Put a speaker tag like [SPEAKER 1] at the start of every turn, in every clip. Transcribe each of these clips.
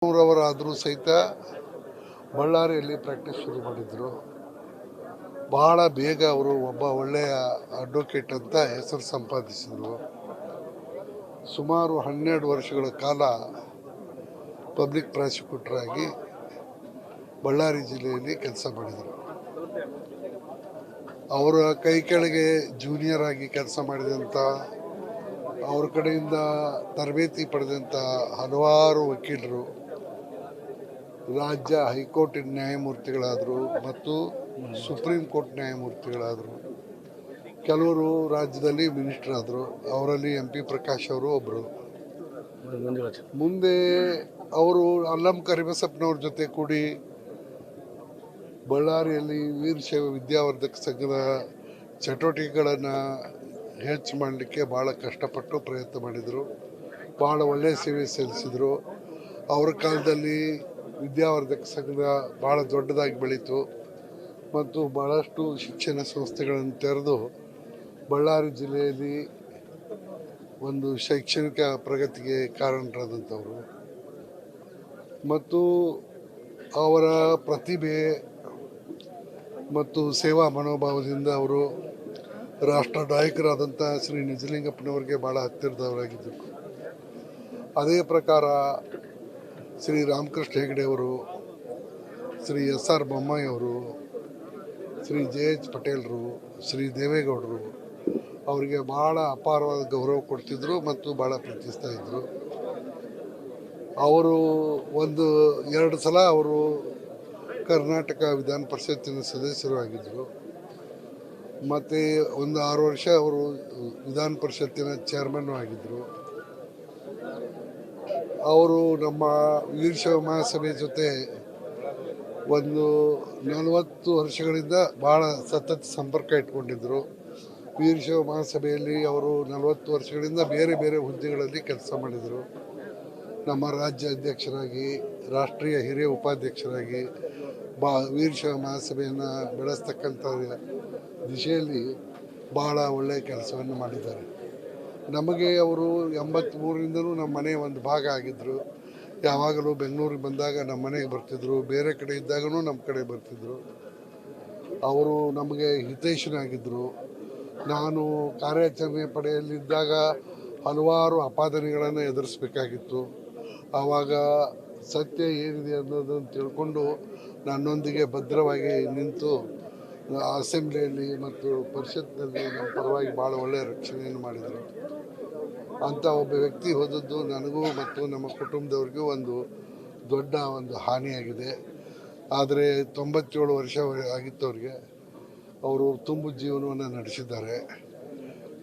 [SPEAKER 1] ಅವರಾದರೂ ಸಹಿತ ಬಳ್ಳಾರಿಯಲ್ಲಿ ಪ್ರಾಕ್ಟೀಸ್ ಶುರು ಮಾಡಿದರು. ಬಹಳ ಬೇಗ ಅವರು ಒಬ್ಬ ಒಳ್ಳೆಯ ಅಡ್ವೊಕೇಟ್ ಅಂತ ಹೆಸರು ಸಂಪಾದಿಸಿದರು. ಸುಮಾರು 12 ವರ್ಷಗಳ ಕಾಲ ಪಬ್ಲಿಕ್ ಪ್ರಾಸಿಕ್ಯೂಟರ್ ಆಗಿ ಬಳ್ಳಾರಿ ಜಿಲ್ಲೆಯಲ್ಲಿ ಕೆಲಸ ಮಾಡಿದರು. ಅವರ ಕೈ ಕೆಳಗೆ ಜೂನಿಯರ್ ಆಗಿ ಕೆಲಸ ಮಾಡಿದಂಥ, ಅವ್ರ ಕಡೆಯಿಂದ ತರಬೇತಿ ಪಡೆದಂಥ ಹಲವಾರು ವಕೀಲರು ರಾಜ್ಯ ಹೈಕೋರ್ಟ್ ನ್ಯಾಯಮೂರ್ತಿಗಳಾದರು ಮತ್ತು ಸುಪ್ರೀಂ ಕೋರ್ಟ್ ನ್ಯಾಯಮೂರ್ತಿಗಳಾದರು. ಕೆಲವರು ರಾಜ್ಯದಲ್ಲಿ ಮಿನಿಸ್ಟರ್ ಆದರು. ಅವರಲ್ಲಿ MP ಪ್ರಕಾಶ್ ಅವರು ಒಬ್ಬರು. ಮುಂದೆ ಅವರು ಅಲ್ಲಂ ಕರಿಬಸಪ್ಪನವ್ರ ಜೊತೆ ಕೂಡಿ ಬಳ್ಳಾರಿಯಲ್ಲಿ ವೀರಶೈವ ವಿದ್ಯಾವರ್ಧಕ ಸಂಘದ ಚಟುವಟಿಕೆಗಳನ್ನು ಹೆಚ್ಚು ಮಾಡಲಿಕ್ಕೆ ಭಾಳ ಕಷ್ಟಪಟ್ಟು ಪ್ರಯತ್ನ ಮಾಡಿದರು. ಭಾಳ ಒಳ್ಳೆಯ ಸೇವೆ ಸಲ್ಲಿಸಿದರು. ಅವರ ಕಾಲದಲ್ಲಿ ವಿದ್ಯಾವರ್ಧಕ ಸಂಘ ಭಾಳ ದೊಡ್ಡದಾಗಿ ಬೆಳೀತು ಮತ್ತು ಭಾಳಷ್ಟು ಶಿಕ್ಷಣ ಸಂಸ್ಥೆಗಳನ್ನು ತೆರೆದು ಬಳ್ಳಾರಿ ಜಿಲ್ಲೆಯಲ್ಲಿ ಒಂದು ಶೈಕ್ಷಣಿಕ ಪ್ರಗತಿಗೆ ಕಾರಣರಾದಂಥವರು ಮತ್ತು ಅವರ ಪ್ರತಿಭೆ ಮತ್ತು ಸೇವಾ ಮನೋಭಾವದಿಂದ ಅವರು ರಾಷ್ಟ್ರ ನಾಯಕರಾದಂಥ ಶ್ರೀ ನಿಜಲಿಂಗಪ್ಪನವರಿಗೆ ಭಾಳ ಹತ್ತಿರದವರಾಗಿದ್ದರು. ಅದೇ ಪ್ರಕಾರ ಶ್ರೀ ರಾಮಕೃಷ್ಣ ಹೆಗಡೆಯವರು, ಶ್ರೀ SR ಬೊಮ್ಮಾಯಿ ಅವರು, ಶ್ರೀ JH ಪಟೇಲರು, ಶ್ರೀ ದೇವೇಗೌಡರು ಅವರಿಗೆ ಭಾಳ ಅಪಾರವಾದ ಗೌರವ ಕೊಡ್ತಿದ್ರು ಮತ್ತು ಭಾಳ ಪ್ರೀತಿಸ್ತಾ ಇದ್ದರು. ಅವರು 2 ಸಲ ಅವರು ಕರ್ನಾಟಕ ವಿಧಾನ ಪರಿಷತ್ತಿನ ಸದಸ್ಯರು ಆಗಿದ್ದರು ಮತ್ತು 6 ವರ್ಷ ಅವರು ವಿಧಾನ ಪರಿಷತ್ತಿನ ಚೇರ್ಮನ್ನು ಆಗಿದ್ದರು. ಅವರು ನಮ್ಮ ವೀರಶೈವ ಮಹಾಸಭೆ ಜೊತೆ 40 ವರ್ಷಗಳಿಂದ ಭಾಳ ಸತತ ಸಂಪರ್ಕ ಇಟ್ಕೊಂಡಿದ್ದರು. ವೀರಶೈವ ಮಹಾಸಭೆಯಲ್ಲಿ ಅವರು 40 ವರ್ಷಗಳಿಂದ ಬೇರೆ ಬೇರೆ ಹುದ್ದೆಗಳಲ್ಲಿ ಕೆಲಸ ಮಾಡಿದರು. ನಮ್ಮ ರಾಜ್ಯ ಅಧ್ಯಕ್ಷರಾಗಿ, ರಾಷ್ಟ್ರೀಯ ಹಿರಿಯ ಉಪಾಧ್ಯಕ್ಷರಾಗಿ ವೀರಶೈವ ಮಹಾಸಭೆಯನ್ನು ಬೆಳೆಸ್ತಕ್ಕಂಥ ದಿಶೆಯಲ್ಲಿ ಭಾಳ ಒಳ್ಳೆಯ ಕೆಲಸವನ್ನು ಮಾಡಿದ್ದಾರೆ. ನಮಗೆ ಅವರು 83ರಿಂದಲೂ ನಮ್ಮ ಮನೆ ಒಂದು ಭಾಗ ಆಗಿದ್ದರು. ಯಾವಾಗಲೂ ಬೆಂಗಳೂರಿಗೆ ಬಂದಾಗ ನಮ್ಮ ಮನೆಗೆ ಬರ್ತಿದ್ರು, ಬೇರೆ ಕಡೆ ಇದ್ದಾಗೂ ನಮ್ಮ ಕಡೆ ಬರ್ತಿದ್ರು. ಅವರು ನಮಗೆ ಹಿತೈಷಿಯಾಗಿದ್ದರು. ನಾನು ಕಾರ್ಯಾಚರಣೆ ಪಡೆಯಲ್ಲಿದ್ದಾಗ ಹಲವಾರು ಅಪಾದನೆಗಳನ್ನು ಎದುರಿಸಬೇಕಾಗಿತ್ತು. ಆವಾಗ ಸತ್ಯ ಏನಿದೆ ಅನ್ನೋದನ್ನು ತಿಳ್ಕೊಂಡು ನನ್ನೊಂದಿಗೆ ಭದ್ರವಾಗಿ ನಿಂತು ಅಸೆಂಬ್ಲಿಯಲ್ಲಿ ಮತ್ತು ಪರಿಷತ್ನಲ್ಲಿ ನಮ್ಮ ಪರವಾಗಿ ಭಾಳ ಒಳ್ಳೆಯ ರಕ್ಷಣೆಯನ್ನು ಮಾಡಿದರು. ಅಂಥ ಒಬ್ಬ ವ್ಯಕ್ತಿ ಹೋದದ್ದು ನನಗೂ ಮತ್ತು ನಮ್ಮ ಕುಟುಂಬದವ್ರಿಗೂ ಒಂದು ದೊಡ್ಡ ಹಾನಿಯಾಗಿದೆ. ಆದರೆ 97 ವರ್ಷ ಆಗಿತ್ತು ಅವರಿಗೆ. ಅವರು ತುಂಬು ಜೀವನವನ್ನು ನಡೆಸಿದ್ದಾರೆ.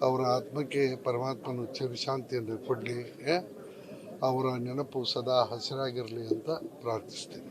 [SPEAKER 1] ಅವರ ಆತ್ಮಕ್ಕೆ ಪರಮಾತ್ಮನು ಚಿರಶಾಂತಿಯನ್ನು ಕೊಡಲಿ, ಅವರ ನೆನಪು ಸದಾ ಹಸಿರಾಗಿರಲಿ ಅಂತ ಪ್ರಾರ್ಥಿಸ್ತೀನಿ.